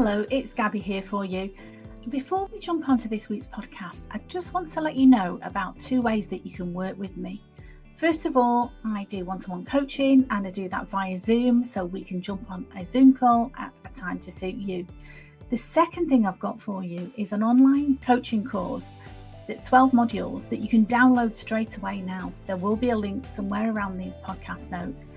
Hello, it's Gabby here for you. Before we jump onto this week's podcast, I just want to let you know about 2 ways that you can work with me. First of all, I do one-to-one coaching and I do that via Zoom, so we can jump on a Zoom call at a time to suit you. The second thing I've got for you is an online coaching course that's 12 modules that you can download straight away now. There will be a link somewhere around these podcast notes.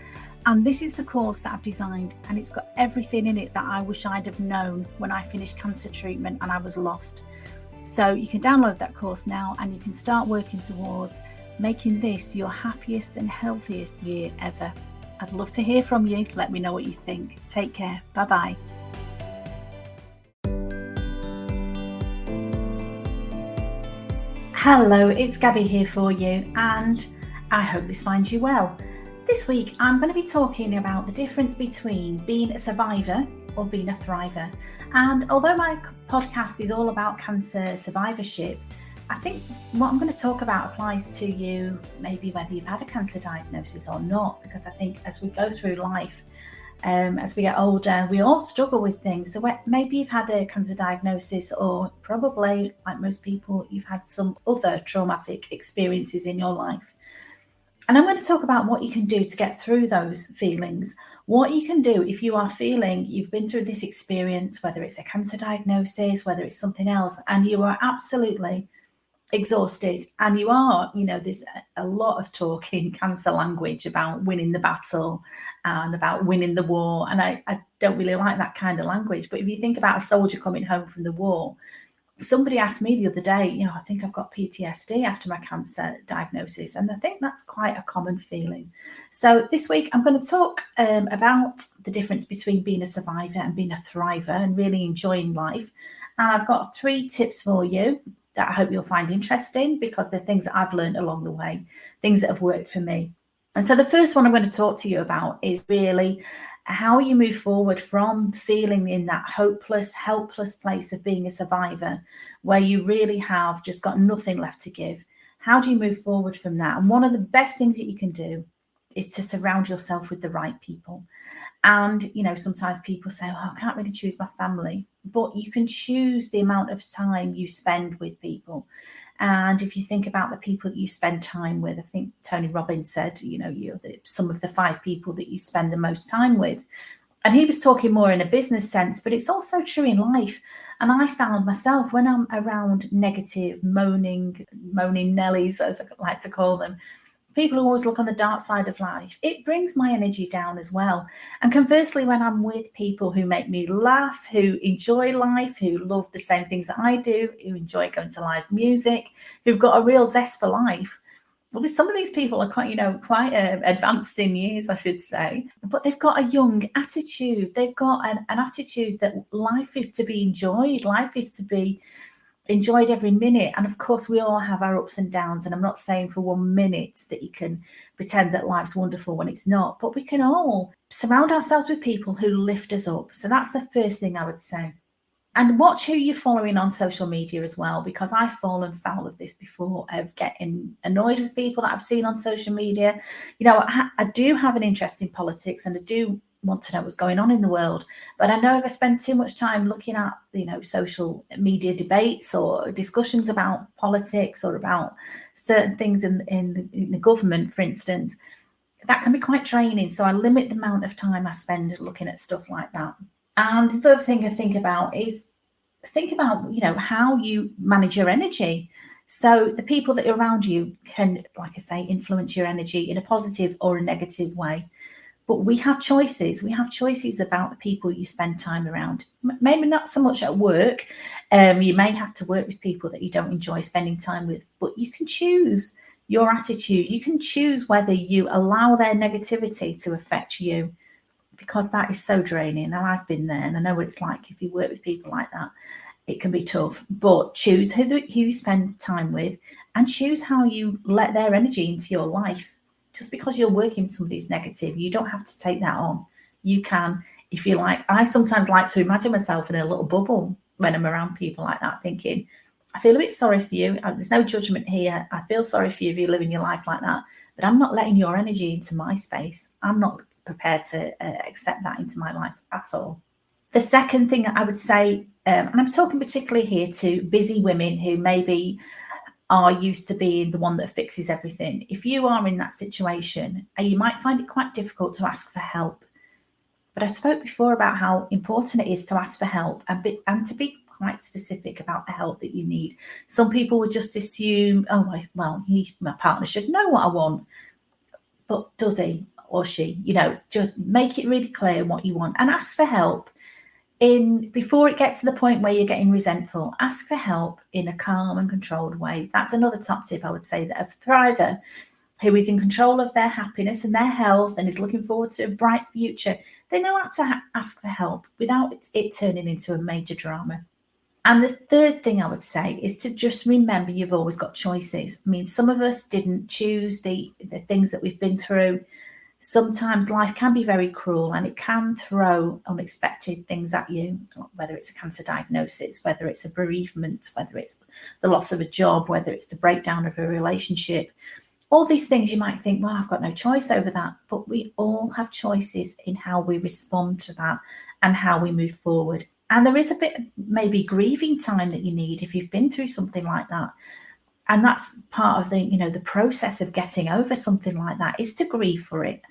And this is the course that I've designed, and it's got everything in it that I wish I'd have known when I finished cancer treatment and I was lost. So you can download that course now and you can start working towards making this your happiest and healthiest year ever. I'd love to hear from you. Let me know what you think. Take care. Bye-bye. Hello, it's Gabby here for you, and I hope this finds you well. This week, I'm going to be talking about the difference between being a survivor or being a thriver. And although my podcast is all about cancer survivorship, I think what I'm going to talk about applies to you, maybe whether you've had a cancer diagnosis or not, because I think as we go through life, as we get older, we all struggle with things. So maybe you've had a cancer diagnosis, or probably, like most people, you've had some other traumatic experiences in your life. And I'm going to talk about what you can do to get through those feelings, what you can do if you are feeling you've been through this experience, whether it's a cancer diagnosis, whether it's something else, and you are absolutely exhausted. And you are, there's a lot of talk in cancer language about winning the battle and about winning the war. And I don't really like that kind of language. But if you think about a soldier coming home from the war, somebody asked me the other day, I think I've got PTSD after my cancer diagnosis. And I think that's quite a common feeling. So this week, I'm going to talk about the difference between being a survivor and being a thriver and really enjoying life. And I've got 3 tips for you that I hope you'll find interesting, because they're things that I've learned along the way, things that have worked for me. And so the first one I'm going to talk to you about is really how you move forward from feeling in that hopeless, helpless place of being a survivor, where you really have just got nothing left to give. How do you move forward from that? And one of the best things that you can do is to surround yourself with the right people. And, sometimes people say, I can't really choose my family, but you can choose the amount of time you spend with people. And if you think about the people that you spend time with, I think Tony Robbins said, you're some of the 5 people that you spend the most time with. And he was talking more in a business sense, but it's also true in life. And I found myself, when I'm around negative, moaning Nellies, as I like to call them, people who always look on the dark side of life, it brings my energy down as well. And conversely, when I'm with people who make me laugh, who enjoy life, who love the same things that I do, who enjoy going to live music, who've got a real zest for life. Well, some of these people are quite advanced in years, I should say, but they've got a young attitude. They've got an attitude that life is to be enjoyed. Life is to be enjoyed every minute. And of course, we all have our ups and downs. And I'm not saying for 1 minute that you can pretend that life's wonderful when it's not, but we can all surround ourselves with people who lift us up. So that's the first thing I would say. And watch who you're following on social media as well, because I've fallen foul of this before, of getting annoyed with people that I've seen on social media. I do have an interest in politics, and I do want to know what's going on in the world. But I know if I spend too much time looking at, social media debates or discussions about politics or about certain things in the government, for instance, that can be quite draining. So I limit the amount of time I spend looking at stuff like that. And the other thing I think about is how you manage your energy. So the people that are around you can, like I say, influence your energy in a positive or a negative way. But we have choices. We have choices about the people you spend time around. Maybe not so much at work. You may have to work with people that you don't enjoy spending time with, but you can choose your attitude. You can choose whether you allow their negativity to affect you, because that is so draining. And I've been there, and I know what it's like if you work with people like that. It can be tough, but choose who you spend time with, and choose how you let their energy into your life. Just because you're working with somebody who's negative, you don't have to take that on. You can, if you like. I sometimes like to imagine myself in a little bubble when I'm around people like that, thinking, I feel a bit sorry for you. There's no judgment here. I feel sorry for you if you're living your life like that, but I'm not letting your energy into my space. I'm not prepared to accept that into my life at all. The second thing I would say, and I'm talking particularly here to busy women who maybe are used to being the one that fixes everything. If you are in that situation, you might find it quite difficult to ask for help. But I spoke before about how important it is to ask for help and to be quite specific about the help that you need. Some people would just assume, oh, well, my partner should know what I want. But does he or she? Just make it really clear what you want and ask for help. Before it gets to the point where you're getting resentful, ask for help in a calm and controlled way. That's another top tip I would say, that a thriver who is in control of their happiness and their health and is looking forward to a bright future, they know how to ask for help without it turning into a major drama. And the third thing I would say is to just remember you've always got choices. I mean, some of us didn't choose the things that we've been through. Sometimes life can be very cruel and it can throw unexpected things at you, whether it's a cancer diagnosis, whether it's a bereavement, whether it's the loss of a job, whether it's the breakdown of a relationship. All these things you might think, well, I've got no choice over that. But we all have choices in how we respond to that and how we move forward. And there is a bit maybe grieving time that you need if you've been through something like that. And that's part of the process of getting over something like that, is to grieve for it.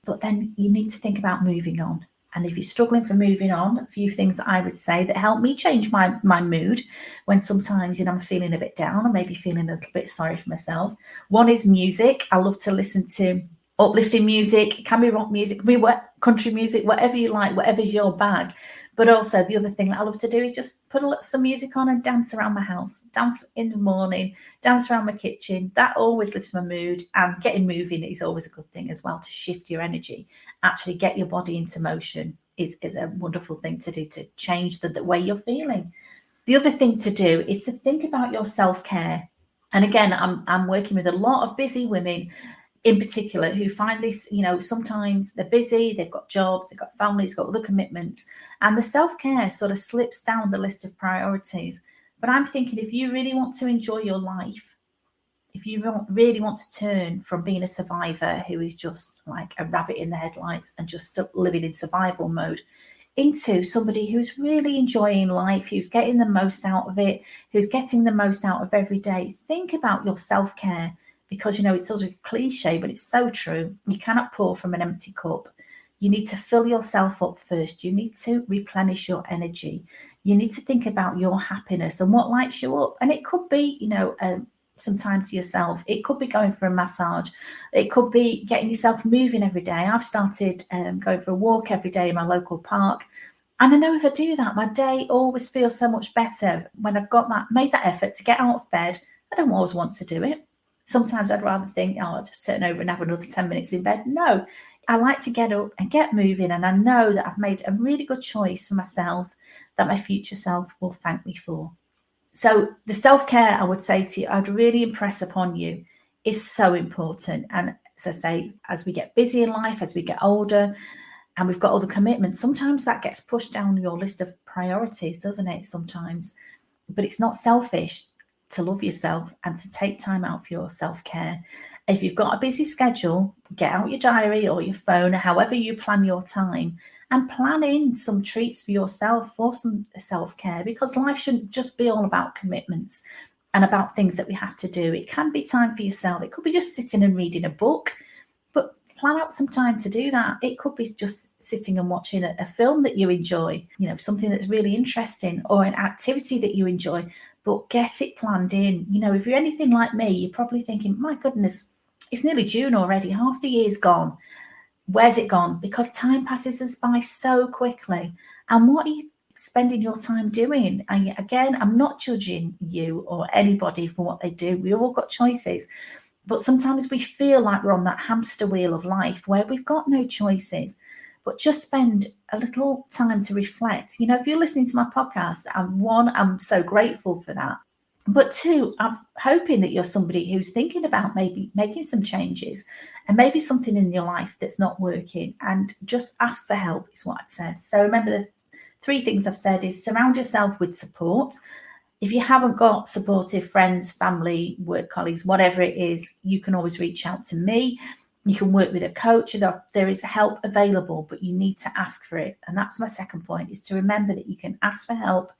But then you need to think about moving on. And if you're struggling for moving on, a few things that I would say that help me change my mood when sometimes, I'm feeling a bit down or maybe feeling a little bit sorry for myself. One is music. I love to listen to uplifting music. It can be rock music, it can be country music, whatever you like, whatever's your bag. But also the other thing that I love to do is just put some music on and dance around my house, dance in the morning, dance around my kitchen. That always lifts my mood, and getting moving is always a good thing as well to shift your energy. Actually get your body into motion is a wonderful thing to do to change the way you're feeling. The other thing to do is to think about your self-care. And again, I'm working with a lot of busy women in particular who find this, sometimes they're busy, they've got jobs, they've got families, got other commitments, and the self-care sort of slips down the list of priorities. But I'm thinking, if you really want to enjoy your life, if you really want to turn from being a survivor who is just like a rabbit in the headlights and just living in survival mode, into somebody who's really enjoying life, who's getting the most out of it, who's getting the most out of every day, think about your self-care. Because, it's sort of cliche, but it's so true. You cannot pour from an empty cup. You need to fill yourself up first. You need to replenish your energy. You need to think about your happiness and what lights you up. And it could be, some time to yourself. It could be going for a massage. It could be getting yourself moving every day. I've started going for a walk every day in my local park. And I know if I do that, my day always feels so much better when I've made that effort to get out of bed. I don't always want to do it. Sometimes I'd rather think, I'll just turn over and have another 10 minutes in bed. No, I like to get up and get moving. And I know that I've made a really good choice for myself that my future self will thank me for. So the self-care, I would say to you, I'd really impress upon you, is so important. And as I say, as we get busy in life, as we get older, and we've got other commitments, sometimes that gets pushed down your list of priorities, doesn't it? Sometimes. But it's not selfish to love yourself and to take time out for your self-care. If you've got a busy schedule, get out your diary or your phone, or however you plan your time, and plan in some treats for yourself for some self-care, because life shouldn't just be all about commitments and about things that we have to do. It can be time for yourself. It could be just sitting and reading a book, but plan out some time to do that. It could be just sitting and watching a film that you enjoy, something that's really interesting, or an activity that you enjoy. But get it planned in. If you're anything like me, you're probably thinking, my goodness, it's nearly June already. Half the year's gone. Where's it gone? Because time passes us by so quickly. And what are you spending your time doing? And again, I'm not judging you or anybody for what they do. We all got choices. But sometimes we feel like we're on that hamster wheel of life where we've got no choices. But just spend a little time to reflect. If you're listening to my podcast, I'm so grateful for that. But two, I'm hoping that you're somebody who's thinking about maybe making some changes and maybe something in your life that's not working, and just ask for help is what I've said. So remember, the 3 things I've said is surround yourself with support. If you haven't got supportive friends, family, work colleagues, whatever it is, you can always reach out to me. You can work with a coach. There is help available, but you need to ask for it. And that's my second point, is to remember that you can ask for help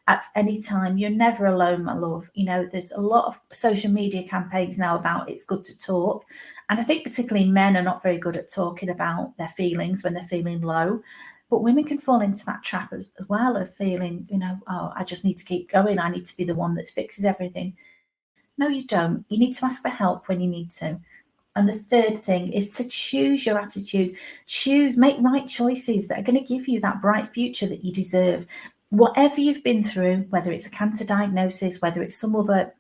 at any time. You're never alone, my love. There's a lot of social media campaigns now about it's good to talk. And I think particularly men are not very good at talking about their feelings when they're feeling low. But women can fall into that trap as well, of feeling, oh, I just need to keep going. I need to be the one that fixes everything. No, you don't. You need to ask for help when you need to. And the third thing is to choose your attitude. Make right choices that are going to give you that bright future that you deserve. Whatever you've been through, whether it's a cancer diagnosis, whether it's some other,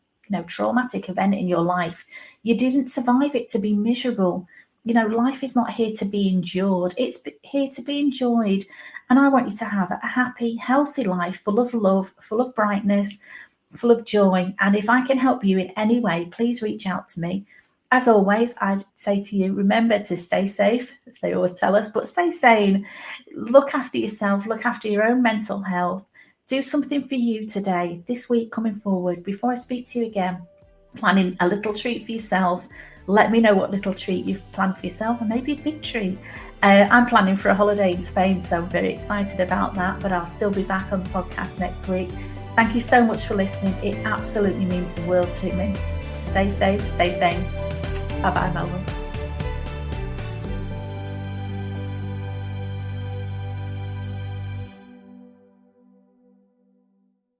traumatic event in your life, you didn't survive it to be miserable. Life is not here to be endured. It's here to be enjoyed. And I want you to have a happy, healthy life full of love, full of brightness, full of joy. And if I can help you in any way, please reach out to me. As always, I'd say to you, remember to stay safe, as they always tell us, but stay sane. Look after yourself, look after your own mental health. Do something for you today, this week coming forward. Before I speak to you again, planning a little treat for yourself. Let me know what little treat you've planned for yourself, and maybe a big treat. I'm planning for a holiday in Spain, so I'm very excited about that, but I'll still be back on the podcast next week. Thank you so much for listening. It absolutely means the world to me. Stay safe, stay sane. Bye-bye, my love.